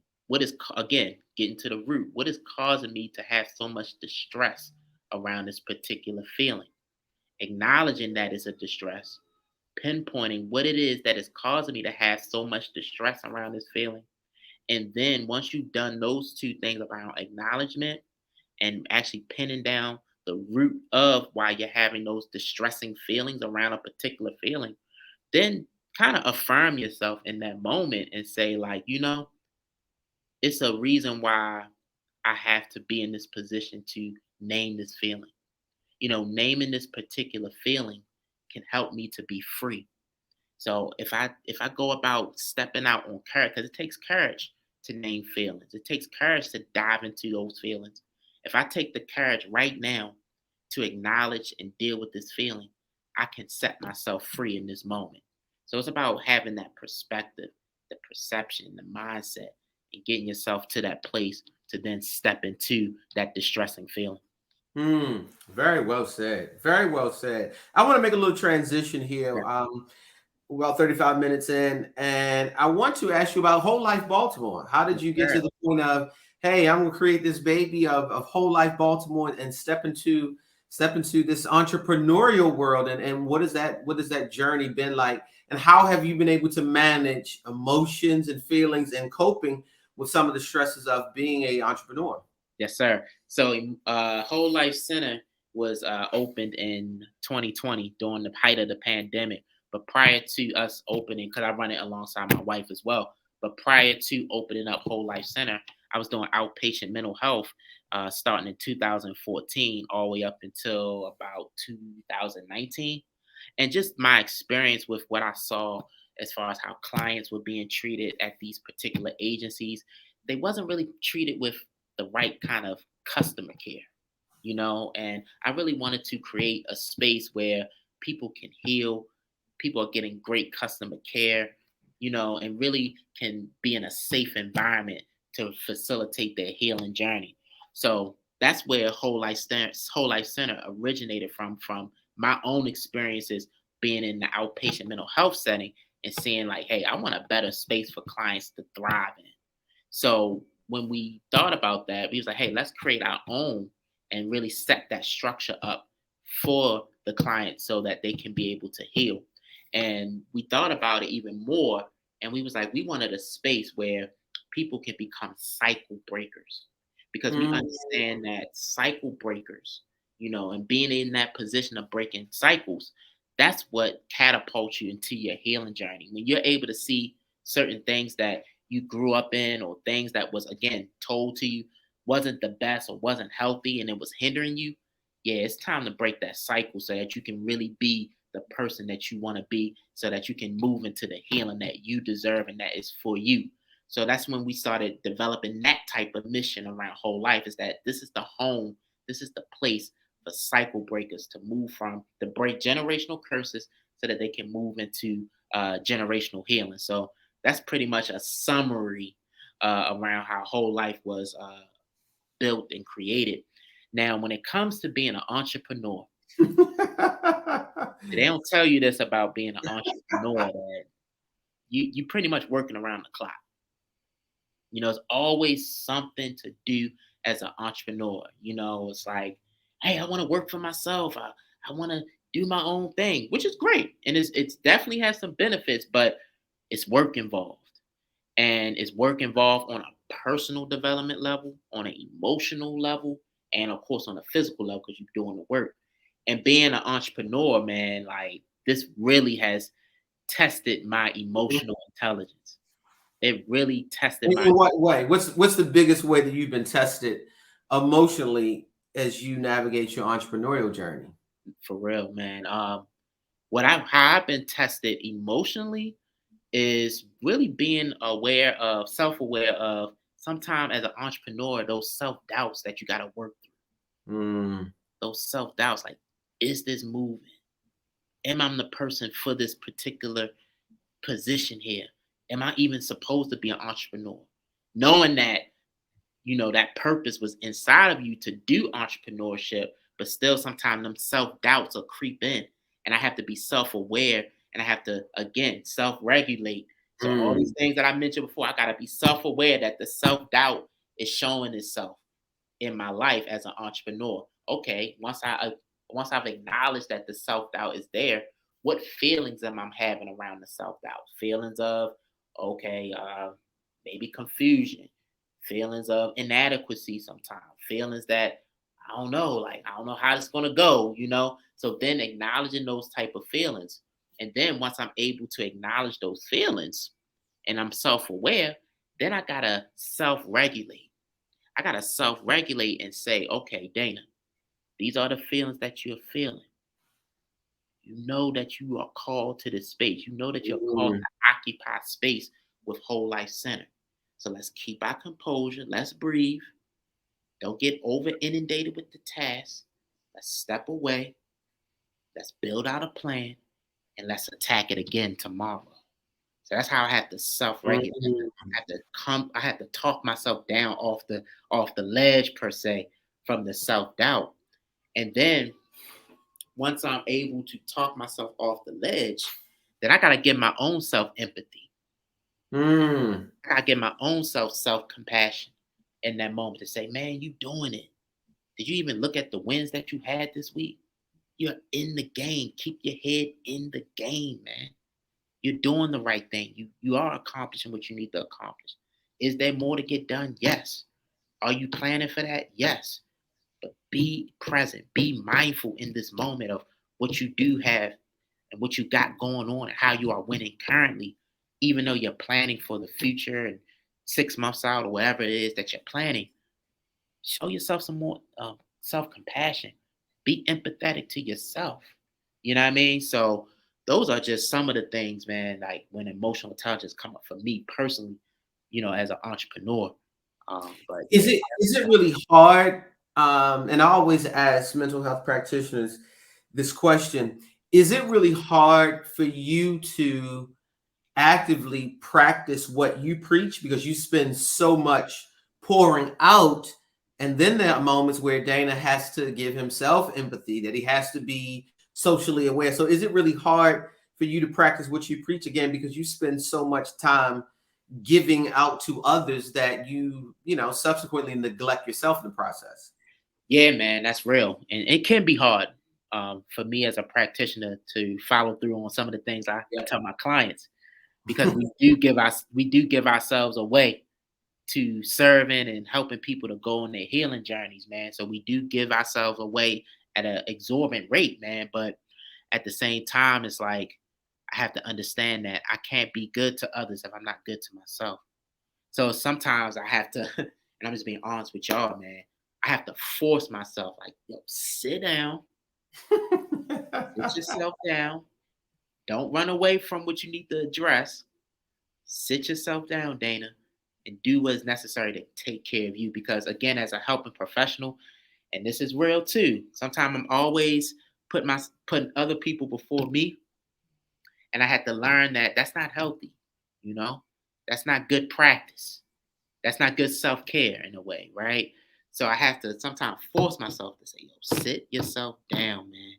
again, getting to the root, what is causing me to have so much distress around this particular feeling, acknowledging that it's a distress, pinpointing what it is that is causing me to have so much distress around this feeling. And then once you've done those two things around acknowledgement and actually pinning down the root of why you're having those distressing feelings around a particular feeling, then kind of affirm yourself in that moment and say, like, it's a reason why I have to be in this position to name this feeling. Naming this particular feeling can help me to be free. So if I go about stepping out on courage, because it takes courage to name feelings, it takes courage to dive into those feelings. If I take the courage right now to acknowledge and deal with this feeling, I can set myself free in this moment. So it's about having that perspective, the perception, the mindset, and getting yourself to that place to then step into that distressing feeling. very well said. Very well said. I want to make a little transition here. Yeah. We're about 35 minutes in, and I want to ask you about Whole Life Baltimore. How did Yes, you get sir. to the point of, hey, I'm gonna create this baby of Whole Life Baltimore and step into this entrepreneurial world? And what has that journey been like? And how have you been able to manage emotions and feelings and coping with some of the stresses of being a entrepreneur? Yes, sir. So, Whole Life Center was opened in 2020 during the height of the pandemic. But prior to us opening, because I run it alongside my wife as well, but prior to opening up Whole Life Center, I was doing outpatient mental health, starting in 2014 all the way up until about 2019. And just my experience with what I saw as far as how clients were being treated at these particular agencies, they wasn't really treated with the right kind of customer care, and I really wanted to create a space where people can heal, people are getting great customer care, and really can be in a safe environment to facilitate their healing journey. So that's where Whole Life Center originated from my own experiences being in the outpatient mental health setting and seeing like, hey, I want a better space for clients to thrive in. So when we thought about that, we was like, hey, let's create our own and really set that structure up for the client so that they can be able to heal. And we thought about it even more, and we was like, we wanted a space where people can become cycle breakers because we Mm. understand that cycle breakers, and being in that position of breaking cycles, that's what catapults you into your healing journey. When you're able to see certain things that you grew up in or things that was again told to you wasn't the best or wasn't healthy and it was hindering you, yeah, it's time to break that cycle so that you can really be the person that you want to be so that you can move into the healing that you deserve and that is for you. So that's when we started developing that type of mission around Whole Life, is that this is the home, this is the place for cycle breakers to move from, to break generational curses so that they can move into generational healing. So that's pretty much a summary around how Whole Life was built and created. Now, when it comes to being an entrepreneur, they don't tell you this about being an entrepreneur, that you pretty much working around the clock. It's always something to do as an entrepreneur. It's like, hey, I want to work for myself. I want to do my own thing, which is great. And it's definitely has some benefits, but it's work involved. And it's work involved on a personal development level, on an emotional level, and of course on a physical level because you're doing the work. And being an entrepreneur, man, like this really has tested my emotional intelligence. It really tested my, In what way? What's the biggest way that you've been tested emotionally as you navigate your entrepreneurial journey? for real, man. How I've been tested emotionally is really being aware of, self-aware of, sometimes as an entrepreneur, those self-doubts that you got to work through. Mm. Those self-doubts, like, is this moving? Am I the person for this particular position here? Am I even supposed to be an entrepreneur? Knowing that, that purpose was inside of you to do entrepreneurship, but still sometimes them self-doubts will creep in. And I have to be self-aware and I have to, again, self-regulate. So all these Mm. things that I mentioned before, I gotta be self-aware that the self-doubt is showing itself in my life as an entrepreneur. Okay, once I've acknowledged that the self doubt is there, what feelings am I having around the self doubt? Feelings of, okay, maybe confusion, feelings of inadequacy, sometimes feelings that I don't know, like I don't know how it's gonna go. So then acknowledging those type of feelings, and then once I'm able to acknowledge those feelings, and I'm self aware, then I gotta self regulate. I gotta self-regulate and say, okay, Dana, these are the feelings that you're feeling. You know that you are called to this space. You know that you're called Mm. to occupy space with Whole Life Center. So let's keep our composure. Let's breathe. Don't get over inundated with the task. Let's step away. Let's build out a plan and let's attack it again tomorrow. So that's how I had to self-regulate. Mm. I had to talk myself down off the ledge per se from the self-doubt. And then once I'm able to talk myself off the ledge, then I gotta give my own self empathy. Mm. I gotta give my own self compassion in that moment to say, man, you doing it. Did you even look at the wins that you had this week? You're in the game. Keep your head in the game, man. You're doing the right thing. You are accomplishing what you need to accomplish. Is there more to get done? Yes. Are you planning for that? Yes. But be present, be mindful in this moment of what you do have and what you got going on and how you are winning currently, even though you're planning for the future and 6 months out or whatever it is that you're planning. Show yourself some more self compassion. Be empathetic to yourself. You know what I mean? So those are just some of the things, man. Like when emotional intelligence come up for me personally, as an entrepreneur. But Is it really hard? And I always ask mental health practitioners this question: is it really hard for you to actively practice what you preach because you spend so much pouring out? And then there are moments where Dana has to give himself empathy, that he has to be socially aware. So is it really hard for you to practice what you preach again because you spend so much time giving out to others that you subsequently neglect yourself in the process? yeah, man, that's real, and it can be hard for me as a practitioner to follow through on some of the things I tell my clients because we do give ourselves away to serving and helping people to go on their healing journeys, man. So we do give ourselves away at an exorbitant rate, man. But at the same time, it's like I have to understand that I can't be good to others if I'm not good to myself. So sometimes I have to, and I'm just being honest with y'all, man. I have to force myself, like, yo, sit yourself down. Don't run away from what you need to address. Sit yourself down, Dana, and do what's necessary to take care of you. Because again, as a helping professional, and this is real too, sometimes I'm always putting other people before me, and I had to learn that that's not healthy. You know, that's not good practice. That's not good self care in a way, right? So I have to sometimes force myself to say, yo, sit yourself down, man.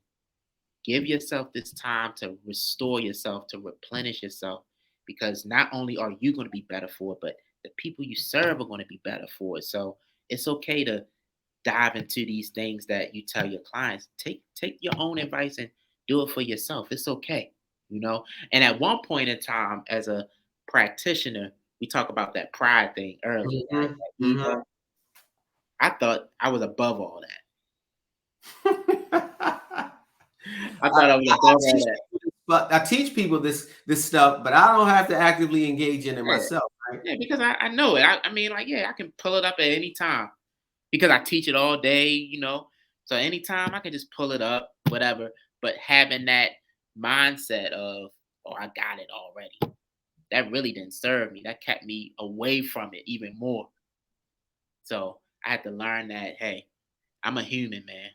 Give yourself this time to restore yourself, to replenish yourself, because not only are you going to be better for it, but the people you serve are going to be better for it. So it's okay to dive into these things that you tell your clients. Take your own advice and do it for yourself. It's okay, you know. And at one point in time, as a practitioner, we talk about that pride thing earlier, right? Mhm, That mhm. ego. I thought I was above all that. I I, thought I was above all that. I teach people this stuff, but I don't have to actively engage in it Yeah, myself, right? yeah, because I know it. I mean, like, yeah, I can pull it up at any time because I teach it all day, you know. So anytime I can just pull it up, whatever. But having that mindset of, oh, I got it already, that really didn't serve me. That kept me away from it even more. So I had to learn that, hey, I'm a human, man.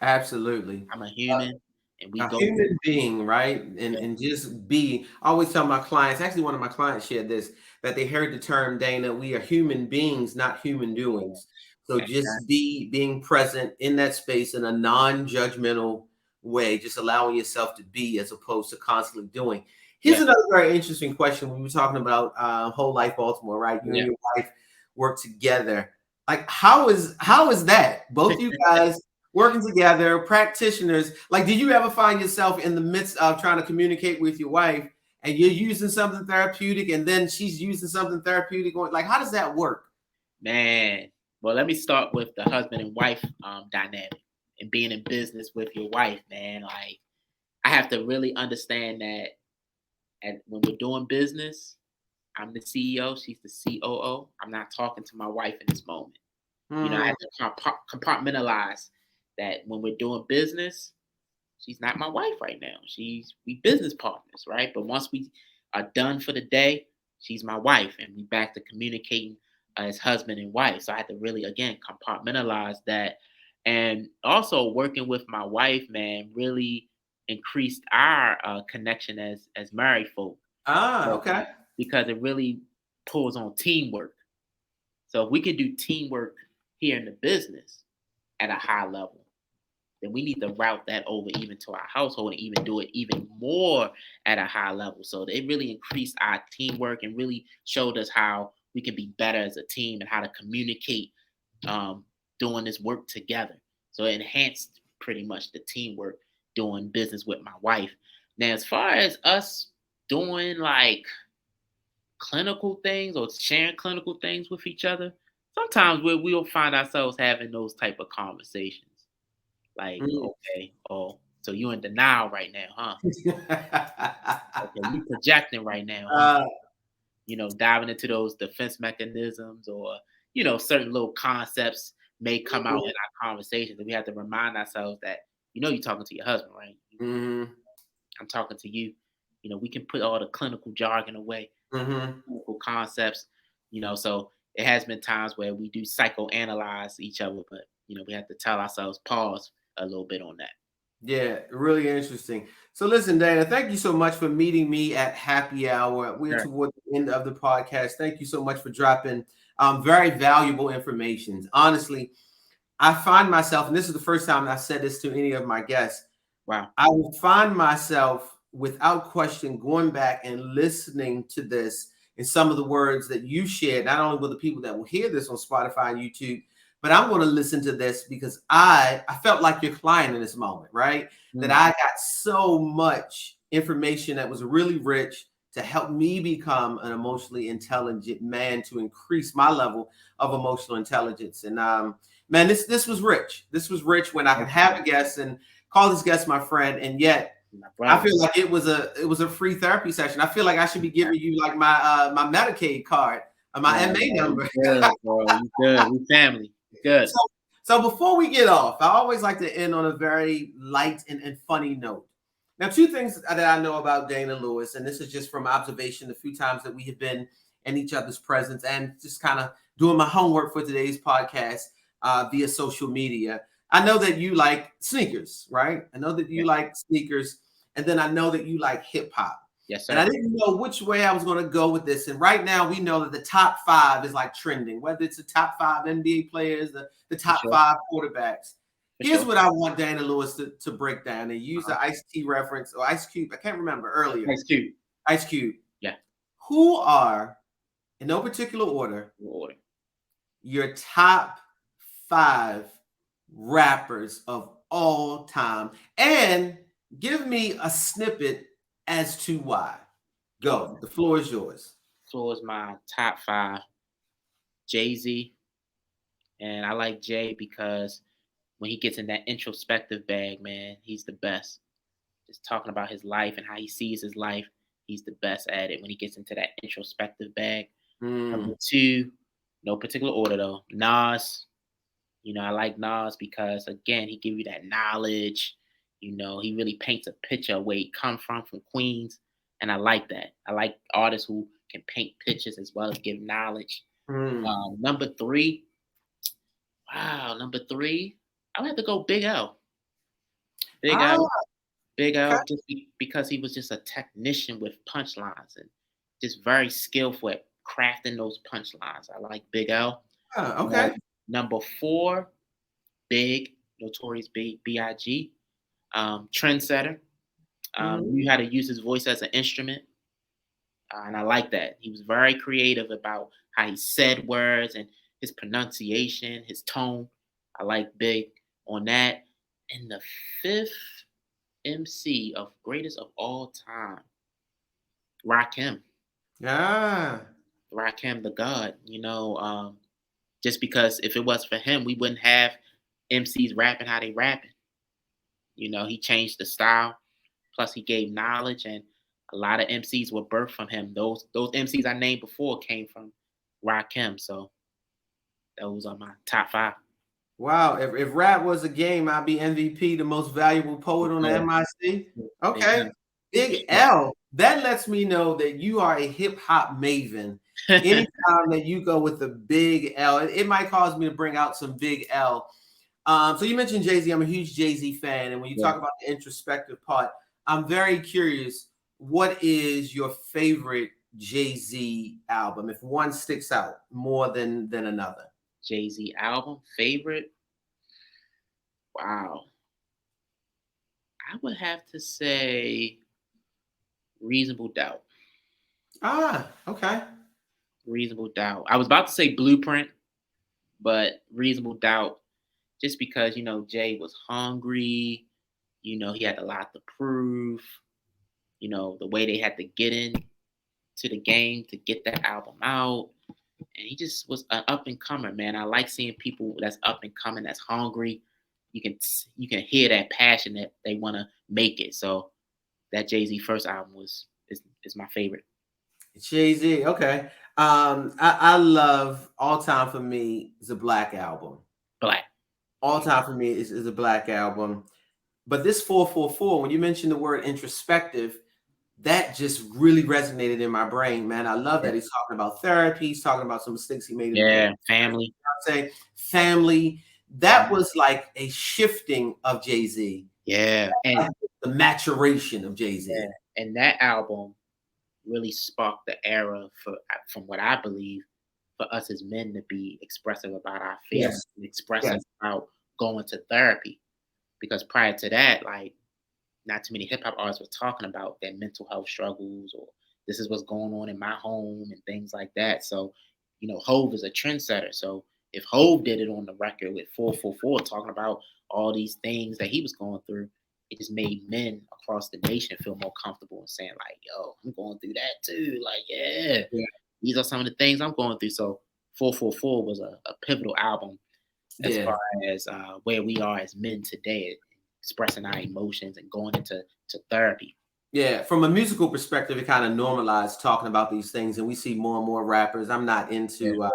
Absolutely. I'm a human, and we A go through. human being, right? And Yeah, and just be. I always tell my clients, actually one of my clients shared this, that they heard the term, Dana, we are human beings, not human doings. So just exactly. being present in that space in a non-judgmental way, just allowing yourself to be as opposed to constantly doing. Here's Yeah, another very interesting question. When we were talking about whole life Baltimore, right? You and yeah. your wife work together. Like, how is that? Both you guys working together, practitioners. Like, did you ever find yourself in the midst of trying to communicate with your wife and you're using something therapeutic and then she's using something therapeutic? Like, how does that work? Man, well, let me start with the husband and wife dynamic and being in business with your wife, man. Like, I have to really understand that when we're doing business, I'm the CEO, she's the COO. I'm not talking to my wife in this moment. You know, I Hmm. have to compartmentalize that when we're doing business, she's not my wife right now. We business partners, right? But once we are done for the day, she's my wife, and we back to communicating as husband and wife. So I had to really again compartmentalize that, and also working with my wife, man, really increased our connection as married folk. Ah, So, okay. because it really pulls on teamwork. So if we can do teamwork here in the business at a high level, then we need to route that over even to our household and even do it even more at a high level. So it really increased our teamwork and really showed us how we can be better as a team and how to communicate um, doing this work together. So it enhanced pretty much the teamwork doing business with my wife. Now, as far as us doing like clinical things or sharing clinical things with each other, sometimes we'll find ourselves having those type of conversations. Like, Mm. okay, oh, so you in denial right now, huh? Okay, you projecting right now, huh? uh, You know, diving into those defense mechanisms or, you know, certain little concepts may come out in our conversations. And we have to remind ourselves that, you know, you're talking to your husband, right? mhm, I'm talking to you. You know, we can put all the clinical jargon away, mhm. clinical concepts, you know, so it has been times where we do psychoanalyze each other, but we have to tell ourselves pause a little bit on that. Yeah, really interesting. So listen, Dana, thank you so much for meeting me at happy hour. We're Sure. toward the end of the podcast. Thank you so much for dropping very valuable information. Honestly, I find myself, and this is the first time I've said this to any of my guests, Wow. I will find myself without question going back and listening to this and some of the words that you shared, not only with the people that will hear this on Spotify and YouTube, but I'm going to listen to this because I felt like your client in this moment, right? That Mm. I got so much information that was really rich to help me become an emotionally intelligent man, to increase my level of emotional intelligence. And man, this was rich. This was rich when I could have a guest and call this guest my friend, and yet My I brother. feel like it was a free therapy session. I feel like I should be giving you like my Medicaid card, my Yeah, MA number. you good, bro. You good. We family. Good. So, so before we get off, I always like to end on a very light and funny note. Now, two things that I know about Dana Lewis, and this is just from observation, the few times that we have been in each other's presence, and just kind of doing my homework for today's podcast via social media. I know that you like sneakers, right? I know that you Yeah. like sneakers, and then I know that you like hip hop. Yes, And I sir. didn't know which way I was going to go with this. And right now, we know that the top five is like trending, whether it's the top five NBA players, the For top sure. five quarterbacks. For Here's sure. what I want Dana Lewis to break down and use Uh-huh. the Ice T reference or Ice Cube. I can't remember earlier. Nice, cute. Ice Cube. Yeah. Who are, in no particular order, We'll order. your top five rappers of all time? And give me a snippet as to why. Go. The floor is yours. So is my top five. Jay-Z. And I like Jay because when he gets in that introspective bag, man, he's the best. Just talking about his life and how he sees his life, he's the best at it when he gets into that introspective bag. Number Mm. two, no particular order though, Nas. I like Nas because again, he give you that knowledge. He really paints a picture of where he come from Queens, and I like that. I like artists who can paint pictures as well as give knowledge. Mm. Number three, wow, number three, I would have to go Big L. Big Ah, L, Big okay. L, just because he was just a technician with punchlines and just very skillful at crafting those punchlines. I like Big L. Ah, Uh, okay. Number four, Big, Notorious B.I.G. Trendsetter. Mhm. Knew how to use his voice as an instrument, and I like that. He was very creative about how he said words and his pronunciation, his tone. I like Big on that. And the fifth MC of greatest of all time, Rakim. Ah. Rakim, the God. Just because if it was for him, we wouldn't have MCs rapping how they rapping. He changed the style. Plus, he gave knowledge, and a lot of MCs were birthed from him. Those MCs I named before came from Rakim. So those are my top five. Wow. If rap was a game, I'd be MVP, the most valuable poet on the Sure. MIC. Big Okay. Big L. L. That lets me know that you are a hip hop maven. Anytime that you go with the big L, it might cause me to bring out some big L. So you mentioned Jay-Z. I'm a huge Jay-Z fan. And when you Yeah. talk about the introspective part, I'm very curious, what is your favorite Jay-Z album, if one sticks out more than another? Jay-Z album favorite. Wow. I would have to say Reasonable Doubt. Ah, okay. Reasonable Doubt. I was about to say Blueprint, but Reasonable Doubt, just because Jay was hungry. He had a lot to prove. The way they had to get in to the game to get that album out, and he just was an up and comer, man. I like seeing people that's up and coming, that's hungry. You can hear that passion that they want to make it. So that Jay-Z first album is my favorite. Jay-Z, okay. I love all time for me is a Black album. Black. All time for me is a Black album. But this 444, when you mentioned the word introspective, that just really resonated in my brain, man. I love that he's talking about therapy. He's talking about some mistakes he made in the family. say family. That was like a shifting of Jay-Z. Yeah, and the maturation of Jay-Z. Yeah. And that album really sparked the era from what I believe, for us as men to be expressive about our feelings, and expressive about going to therapy. Because prior to that, like, not too many hip hop artists were talking about their mental health struggles, or this is what's going on in my home and things like that. So, Hove is a trendsetter. So if Hove did it on the record with 444 talking about all these things that he was going through, it just made men across the nation feel more comfortable and saying like, yo, I'm going through that too. Like, yeah, these are some of the things I'm going through. So 444 was a pivotal album as far as where we are as men today, expressing our emotions and going into therapy. Yeah, from a musical perspective, it kind of normalized talking about these things, and we see more and more rappers. I'm not into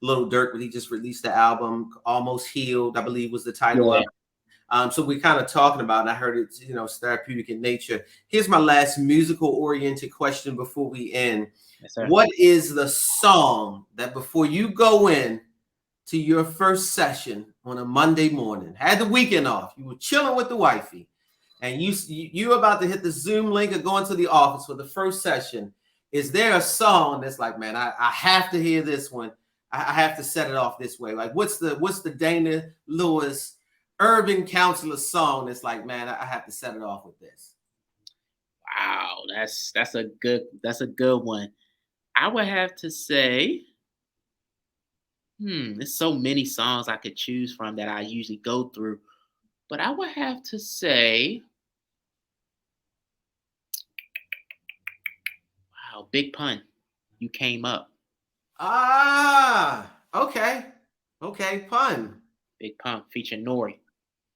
Lil Durk, but he just released the album Almost Healed, I believe was the title of it. So we're kind of talking about, and I heard it's, it's therapeutic in nature. Here's my last musical-oriented question before we end. Yes, what is the song that before you go in to your first session on a Monday morning, had the weekend off, you were chilling with the wifey, and you're about to hit the Zoom link or go into the office for the first session, is there a song that's like, man, I have to hear this one. I have to set it off this way. Like, what's the Dana Lewis urban counselor song that's like, man, I have to set it off with this? Wow, that's a good one. I would have to say, there's so many songs I could choose from that I usually go through, but I would have to say, wow, Big Pun, You Came Up. Okay, Pun. Big Pun featuring Nori.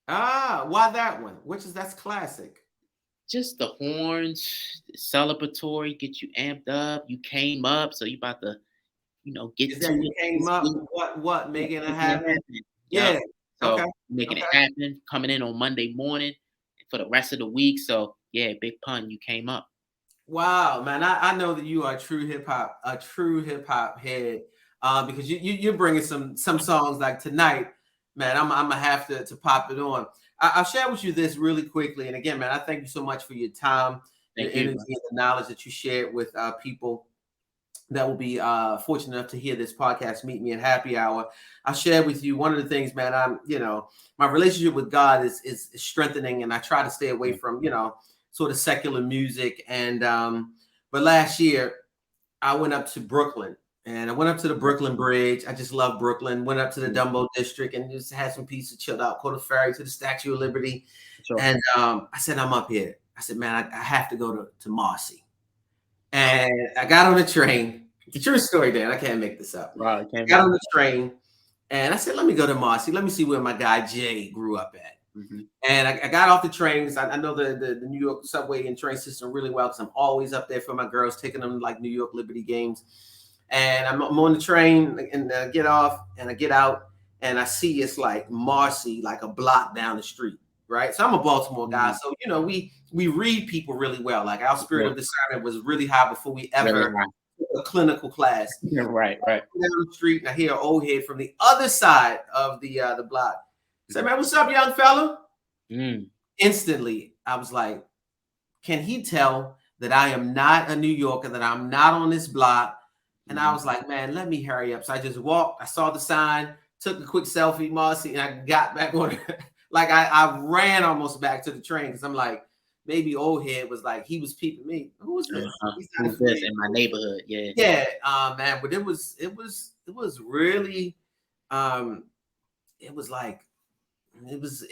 Why that one? That's classic. Just the horns, celebratory, get you amped up. You came up, so you about to, get Is that you came up? What making it happen? Yeah. So making it happen, coming in on Monday morning for the rest of the week. So yeah, Big Pun, You Came Up. Wow, man, I know that you are a true hip hop head, because you're bringing some songs like tonight, man. I'm gonna have to pop it on. I'll share with you this really quickly, and again, man, I thank you so much for your time, your energy, and the knowledge that you shared with people that will be fortunate enough to hear this podcast, Meet Me at Happy Hour. I'll share with you one of the things, man. My relationship with God is strengthening, and I try to stay away from sort of secular music. And but last year I went up to Brooklyn, and I went up to the Brooklyn Bridge. I just love Brooklyn. Went up to the Dumbo District and just had some pizza, chilled out, caught a ferry to the Statue of Liberty. Sure. And I said, I'm up here. I said, man, I have to go to Marcy. And I got on the train. It's a true story, Dan. I can't make this up. Right, I got on the train, and I said, let me go to Marcy. Let me see where my guy Jay grew up at. Mm-hmm. And I got off the train because I know the New York subway and train system really well, because I'm always up there for my girls, taking them to like New York Liberty games. And I'm on the train, and I get off and I get out, and I see it's like Marcy, like a block down the street. Right. So I'm a Baltimore guy. So, we read people really well. Like our spirit of discernment was really high before we ever took a clinical class. Right. Down the street, and I hear an old head from the other side of the block say, man, what's up, young fella? Instantly, I was like, can he tell that I am not a New Yorker, that I'm not on this block? And I was like, man, let me hurry up. So I just walked. I saw the sign, took a quick selfie, Marcy, and I got back on it. Like I ran almost back to the train, because I'm like, maybe old head was like, he was peeping me. Who was this? Who's this in my neighborhood? Yeah. Yeah, man. But it was really, it was like, it was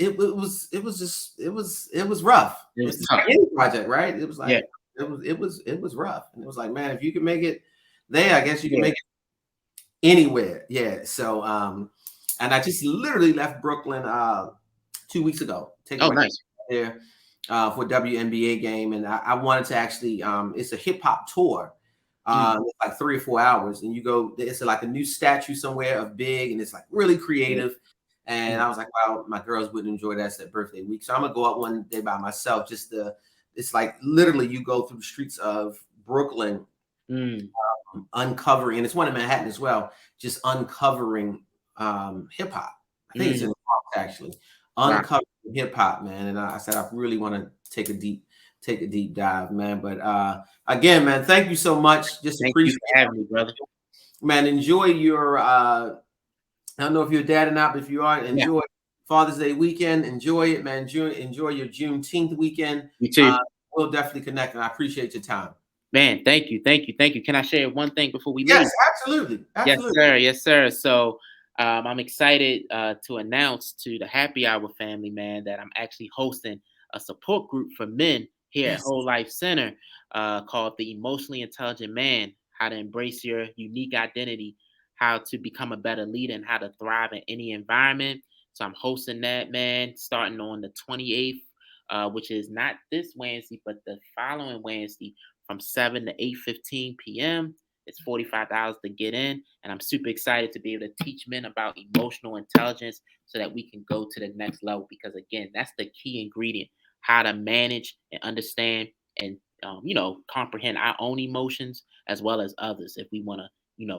rough. It was tough. Any project, right? It was like, it was rough. And it was like, man, if you can make it there, I guess you can make it anywhere. Yeah. So, and I just literally left Brooklyn 2 weeks ago. Nice. There for WNBA game, and I wanted to actually. It's a hip hop tour. It's like 3 or 4 hours, and you go. It's like a new statue somewhere of Big, and it's like really creative. And I was like, wow, my girls would enjoy that. It's their birthday week, so I'm gonna go out one day by myself just to it's like literally you go through the streets of Brooklyn, uncovering, and it's one in Manhattan as well, just uncovering hip hop. I think it's in the Bronx, actually, Wow. uncovering hip hop, man. And I said I really want to take a deep dive, man. But again, man, thank you so much. Just Thank you appreciate for having me, brother. man. Enjoy your I don't know if you're a dad or not, but if you are, enjoy Father's Day weekend. Enjoy it, man. Enjoy your Juneteenth weekend. You too. We'll definitely connect, and I appreciate your time. Man, thank you. Can I share one thing before we leave? Yes, absolutely. Yes, sir. So I'm excited to announce to the Happy Hour family, man, that I'm actually hosting a support group for men here at Whole Life Center called the Emotionally Intelligent Man: How to Embrace Your Unique Identity, How to Become a Better Leader, and How to Thrive in Any Environment. So I'm hosting that, man, starting on the 28th, which is not this Wednesday, but the following Wednesday from 7 to 8:15 p.m. It's $45 to get in, and I'm super excited to be able to teach men about emotional intelligence so that we can go to the next level. Because again, that's the key ingredient: how to manage and understand and comprehend our own emotions as well as others if we want to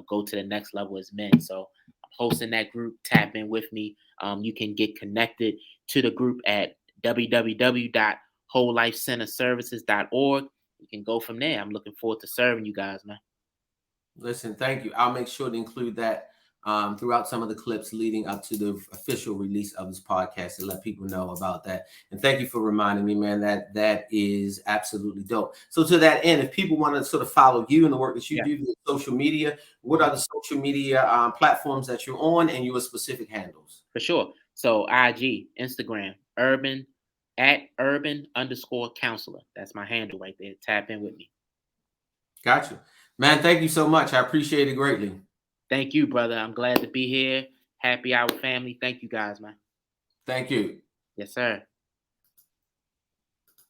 go to the next level as men. So I'm hosting that group. Tap in with me. You can get connected to the group at www.wholelifecenterservices.org. You can go from there. I'm looking forward to serving you guys, man. Listen, thank you. I'll make sure to include that throughout some of the clips leading up to the official release of this podcast to let people know about that. And thank you for reminding me, man, that is absolutely dope. So to that end, if people want to sort of follow you and the work that you do via social media, what are the social media platforms that you're on and your specific handles? For sure. So IG, Instagram, urban_counselor. That's my handle right there. Tap in with me. Gotcha. Man, thank you so much. I appreciate it greatly. Thank you, brother. I'm glad to be here. Happy Hour family. Thank you guys, man. Thank you. Yes, sir.